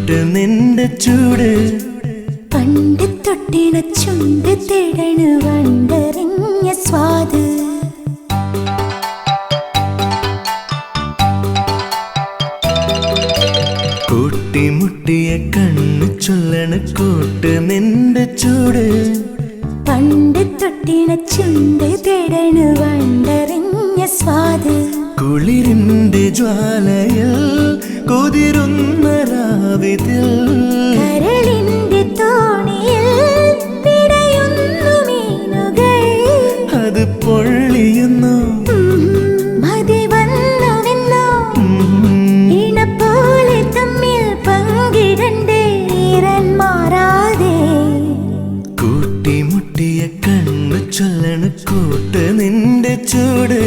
കൂട്ട് നിന്റെ ചൂട് പണ്ട് തൊട്ടിണ ചുണ്ട് തേടണ വണ്ടറിഞ്ഞ സ്വാദ് കൂട്ടിമുട്ടിയ കണ്ണ് ചൊല്ലണ കൂട്ട് നിന്റെ ചൂട് പണ്ട് തൊട്ടിണ ചുണ്ട് തേടണ വണ്ടറിഞ്ഞ സ്വാദ് കുളിരിന്റെ ജ്വാലയിൽ കുതിരുന്ന രാവിതിൽ കരളിന്റെ തോണിയിൽ പിടയുന്നു മീനുകൾ അത് പൊള്ളിയുന്നു മതി വന്നുവെന്നോ ഇണപോലെ തമ്മിൽ പങ്കിടണ്ടേ ഈറൻ മാറാതെ കൂട്ടിമുട്ടിയ കണ്ണ് ചൊല്ലണ കൂട്ട് നിന്റെ ചൂട്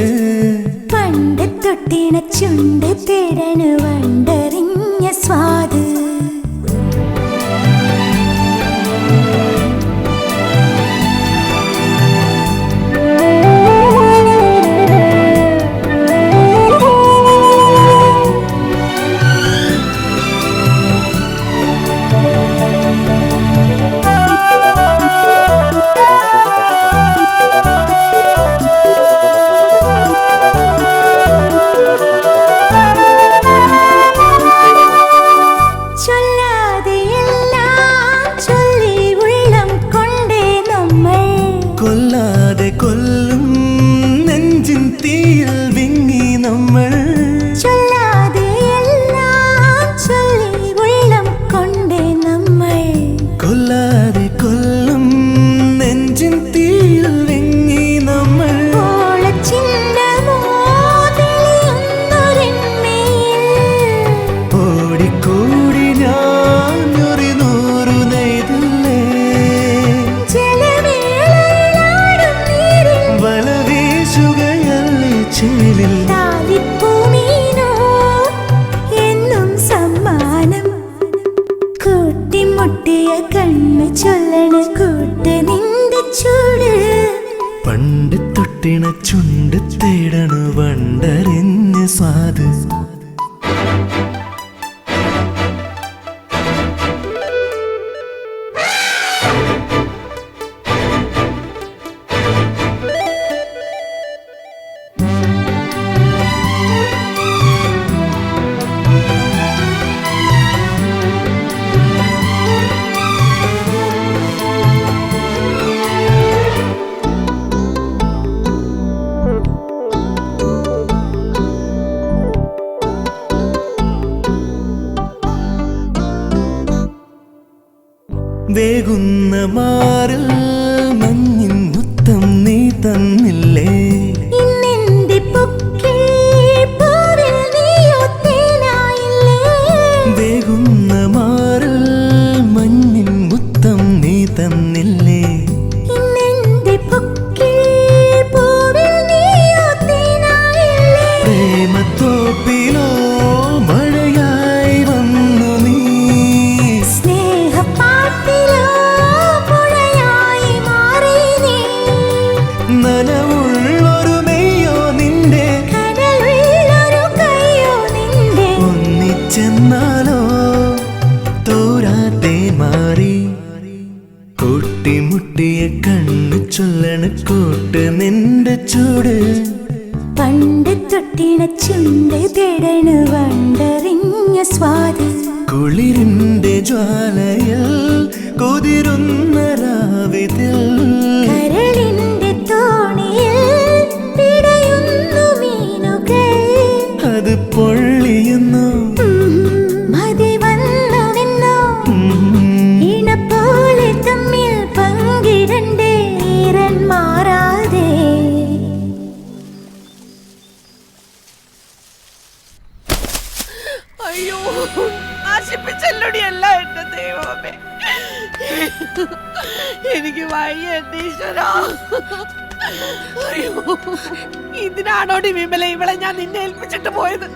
പണ്ട് തൊട്ടിണ ചുണ്ട് തേടണ വണ്ടറിഞ്ഞ സ്വാദ് കൊല്ലാതെ കൊല്ലും നെഞ്ചിൻ തീയിൽ വിങ്ങി നമ്മൾ ചൊല്ലാതെ എല്ലാം ചൊല്ലി ഉള്ളം കൊണ്ടേ നമ്മൾ കൊല്ലാതെ കൊല്ലും നെഞ്ചിൻ തീയിൽ വിങ്ങി നമ്മൾ ഓടിക്കൂടി ഞാനൊരു നൂറു നെയ്തല്ലേ വലവീശുകയല്ലേ ചേലിൽ എന്നും സമ്മാനം കൂട്ടിമുട്ടിയ കണ്ണ് ചൊല്ലണ കൂട്ട് നിന്റെ ചൂട് പണ്ട് തൊട്ടിണ ചുണ്ട് തേടണ വണ്ടറിഞ്ഞ സ്വാദ് വേകുന്ന മാറിൽ മഞ്ഞിൻ മുത്തം നീ തന്നില്ലേ ഇന്നെന്റെ പൊക്കിൽ പൂവിൽ നീയൊത്തേനായില്ലേ വേകുന്ന മാറിൽ മഞ്ഞിൻ മുത്തം നീ തന്നില്ലേ ഇന്നെന്റെ പൊക്കിൽ പൂവിൽ നീയൊത്തേനായില്ലേ പ്രേമത്തോപ്പിലോ മഴയായി വന്നു നീ സ്നേഹപ്പാട്ടിലോ പുഴയായി മാറി നീ നനവുള്ളൊരു മെയ്യോ നിന്റെ കനലുള്ളൊരു കയ്യോ നിന്റെ ഒന്നിച്ചെന്നാലോ തോരാതെ മാറി കൂട്ടിമുട്ടിയ കണ്ണ് ചൊല്ലണ കൂട്ട് നിന്റെ ചൂട് പണ്ട് തൊട്ടിണ ചുണ്ട് തേടണ വണ്ടറിഞ്ഞ സ്വാദ് കുളിരിന്റെ ജ്വാലയിൽ കുതിരുന്ന രാവിതിൽ കരളിന്റെ തോണിയിൽ പിടയുന്നു മീനുകൾ അത് പൊള്ളിയുന്നു മതി വന്നുവെന്നോ ഇണപോലെ തമ്മിൽ പങ്കിടണ്ടേ ഈറൻ മാറാതെ അയ്യോ നശിപ്പിച്ചല്ലോടിയല്ല എന്റെ ദൈവമേ എനിക്ക് വയ്യ എന്റെ ഈശ്വരാ അയ്യോ ഇതിനാണോടി വിമല ഇവളെ ഞാൻ നിന്നെ ഏൽപ്പിച്ചിട്ട് പോയത്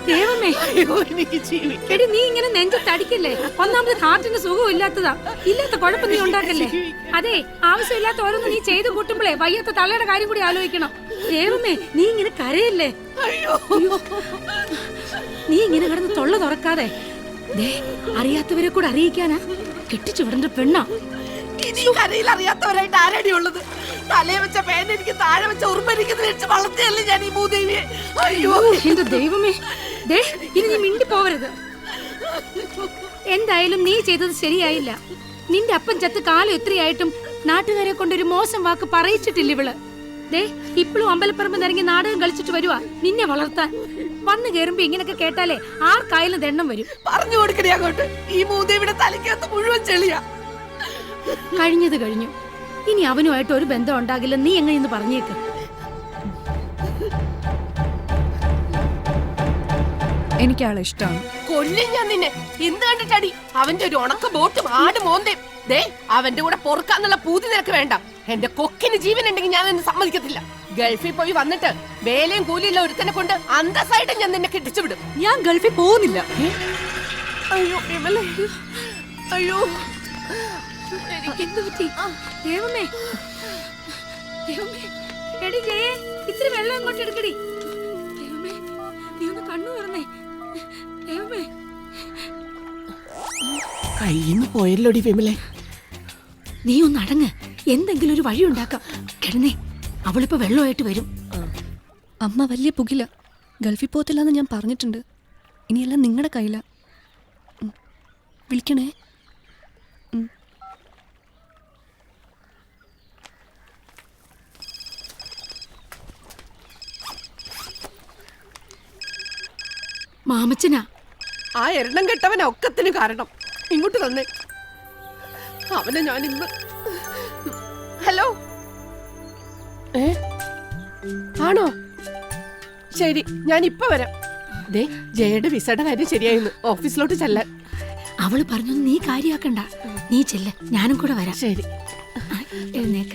ദൈവമേ, അയ്യോ എനിക്ക് ജീവിക്കണം. എടി നീ ഇങ്ങനെ നെഞ്ചത്തടിക്കല്ലേ. ഒന്നാമത് ഹാർട്ടിന് സുഖം ഇല്ലാത്തതാ. ഇല്ലാത്ത കുഴപ്പം നീ ഉണ്ടാക്കല്ലേ. അതെ, ആവശ്യമില്ലാത്ത ഓരോന്ന് നീ ചെയ്തു കൂട്ടുമ്പോഴേ വയ്യാത്ത തള്ളയുടെ കാര്യം കൂടി ആലോചിക്കണം. ദൈവമേ, നീ ഇങ്ങനെ കരയല്ലേ. അയ്യോ നീ ഇങ്ങനെ കിടന്ന് തൊള്ള തുറക്കാതെ ദേ, അറിയാത്തവരെ കൂടെ അറിയിക്കാനാ കെട്ടിച്ചു വിടേണ്ട പെണ്ണാ. ഇനി കരയിൽ അറിയാത്തവരായിട്ട് ആരടി ഉള്ളത്? തലയെ വെച്ച പേന എനിക്ക് താഴെ വെച്ച ഉറുമ്പരിക്കുന്നതിന് വളർത്തിയല്ലേ ഞാൻ ഈ ഭൂദേവിയെ. അയ്യോ എന്റെ ദൈവമേ, ദേ ഇനി നീ മിണ്ടി പോവരുത്. എന്തായാലും നീ ചെയ്തത് ശരിയായില്ല. നിന്റെ അപ്പൻ ചത്ത് കാലം എത്രയായിട്ടും നാട്ടുകാരെ കൊണ്ടൊരു മോശം വാക്ക് പറയിച്ചിട്ടില്ല ഇവള്. ദേ ഇപ്പോഴും അമ്പലപ്പറമ്പ് നിറങ്ങി നാടകം കളിച്ചിട്ട് വരുവാ നിന്നെ വളർത്താൻ. വന്നു കേറുമ്പോ ഇങ്ങനൊക്കെ കേട്ടാലേ ആർക്കായാലും ദണ്ണം വരും. പറഞ്ഞു കൊടുക്കണേ അങ്ങോട്ട്. ഈ ഭൂദേവിയുടെ തലയ്ക്കകത്ത് മുഴുവൻ ചെളിയാ. കഴിഞ്ഞത് കഴിഞ്ഞു. ഇനി അവനുമായിട്ട് ഒരു ബന്ധം ഉണ്ടാകില്ല. നീ എങ്ങനെയെന്ന് പറഞ്ഞേക്ക്. എനിക്ക് ആളെ ഇഷ്ടമാണ്. കൊല്ലും ഞാൻ നിന്നെ. എന്ത് കണ്ടിട്ടടി? അവന്റെ ഒരു ഉണക്ക ബോട്ടും ആട് മോന്തേം. ദേ അവന്റെ കൂടെ പൊറുക്കാന്നുള്ള പൂതി നിനക്ക് വേണ്ട. എന്റെ കൊക്കിന് ജീവൻ ഉണ്ടെങ്കിൽ ഞാൻ എന്നെ സമ്മതിക്കത്തില്ല. ഗൾഫിൽ പോയി വന്നിട്ട് വേലയും കൂലിയുള്ള ഒരുത്തനെ കൊണ്ട് അന്തസ്സായിട്ട് ഞാൻ നിന്നെ കെട്ടിച്ചു വിടും. ഞാൻ ഗൾഫിൽ പോകുന്നില്ല. അയ്യോ വിമല, അയ്യോ എന്ത് പറ്റി? ദൈവമേ, ദൈവമേ, എടി ജയേ, ഇത്തിരി വെള്ളം അങ്ങോട്ട് എടുക്കടി. ദൈവമേ, നീ ഒന്ന് കണ്ണു തുറന്നേ. ദൈവമേ, കയ്യിന്ന് പോയല്ലോടി വിമലെ. നീ ഒന്ന് അടങ്ങ്. എന്തെങ്കിലും ഒരു വഴി ഉണ്ടാക്കാം. കിടന്നേ, അവളിപ്പോ വെള്ളമായിട്ട് വരും. അമ്മ വലിയ പുകില. ഗൾഫിൽ പോകത്തില്ലെന്ന് ഞാൻ പറഞ്ഞിട്ടുണ്ട്. ഇനിയെല്ലാം നിങ്ങളുടെ കയ്യിലാ. വിളിക്കണേ. മാമച്ചനാ. ആ എണ്ണം കെട്ടവനെ ഒക്കത്തിന് കാരണം. ഇങ്ങോട്ട് തന്നെ അവനെ ഞാൻ ഇന്ന്. ഹലോ, ആണോ? ശരി, ഞാൻ ഇപ്പൊ വരാം. ദേ ജയയുടെ വിസയുടെ കാര്യം ശരിയായിരുന്നു. ഓഫീസിലോട്ട് ചെല്ലാൻ. അവള് പറഞ്ഞൊന്നും നീ കാര്യാക്കണ്ട. നീ ചെല്ല, ഞാനും കൂടെ വരാം. ശരി, എഴുന്നേക്ക.